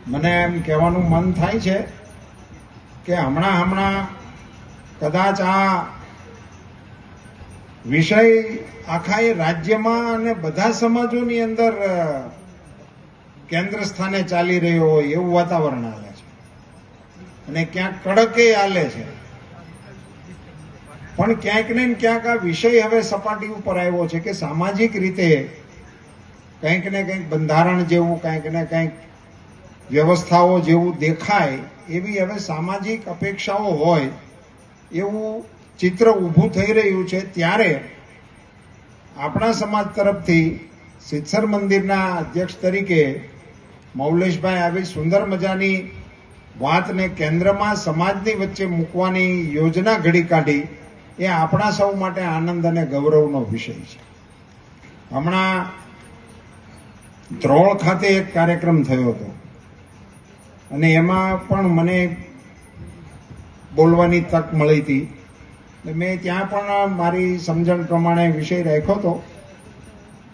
મને એમ કહેવાનું મન થાય છે કે હમણાં કદાચ આ વિષય આખા એ રાજ્યમાં અને બધા સમાજોની અંદર કેન્દ્ર સ્થાને ચાલી રહ્યો હોય એવું વાતાવરણ હાલે છે અને ક્યાંક કડકે હાલે છે, પણ ક્યાંક ને ક્યાંક આ વિષય હવે સપાટી ઉપર આવ્યો છે કે સામાજિક રીતે કંઈક ને કંઈક બંધારણ જેવું, કંઈક ને કંઈક વ્યવસ્થાઓ જેવું દેખાય એવી હવે સામાજિક અપેક્ષાઓ હોય એવું ચિત્ર ઊભું થઈ રહ્યું છે. ત્યારે આપણા સમાજ તરફથી સિદ્ધસર મંદિરના અધ્યક્ષ તરીકે મૌલેશભાઈ આવી સુંદર મજાની વાતને કેન્દ્રમાં સમાજની વચ્ચે મૂકવાની યોજના ઘડી કાઢી એ આપણા સૌ માટે આનંદ અને ગૌરવનો વિષય છે. હમણાં ધ્રોળ ખાતે એક કાર્યક્રમ થયો હતો અને એમાં પણ મને બોલવાની તક મળી હતી. મેં ત્યાં પણ મારી સમજણ પ્રમાણે વિષય રાખ્યો હતો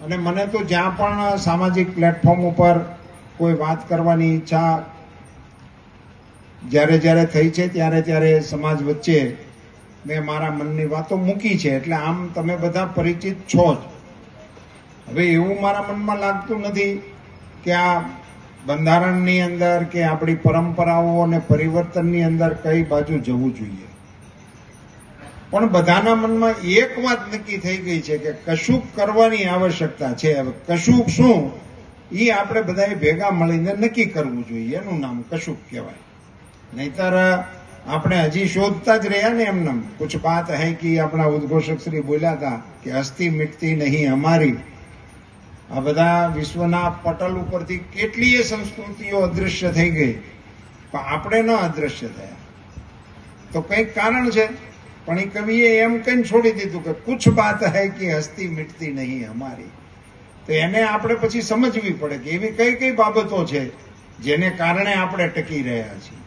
અને મને તો જ્યાં પણ સામાજિક પ્લેટફોર્મ ઉપર કોઈ વાત કરવાની ઈચ્છા જ્યારે થઈ છે ત્યારે સમાજ વચ્ચે મેં મારા મનની વાતો મૂકી છે. એટલે આમ તમે બધા પરિચિત છો જ. હવે એવું મારા મનમાં લાગતું નથી કે આ બંધારણની અંદર કે આપણી પરંપરાઓ અને પરિવર્તનની અંદર કઈ બાજુ જવું જોઈએ, પણ બધાના મનમાં એક વાત નક્કી થઈ ગઈ છે કે કશુંક કરવાની આવશ્યકતા છે. હવે કશુંક શું એ આપણે બધાએ ભેગા મળીને નક્કી કરવું જોઈએ. એનું નામ કશુંક કહેવાય. નહીતર આપણે હજી શોધતા જ રહ્યા ને એમને. કુછ બાત હૈ કે આપણા ઉદ્ઘોષક શ્રી બોલ્યા હતા કે હસ્તી મિટતી નહીં અમારી. આ બધા વિશ્વના પટલ ઉપરથી કેટલીય સંસ્કૃતિઓ અદૃશ્ય થઈ ગઈ, પણ આપણે ન અદૃશ્ય થયા. તો કંઈક કારણ છે, પણ એ કવિએ એમ કઈ છોડી દીધું કે કુછ બાત હૈ કે હસ્તી મિટતી નહીં અમારી. તો એને આપણે પછી સમજવી પડે કે એવી કઈ કઈ બાબતો છે જેને કારણે આપણે ટકી રહ્યા છીએ.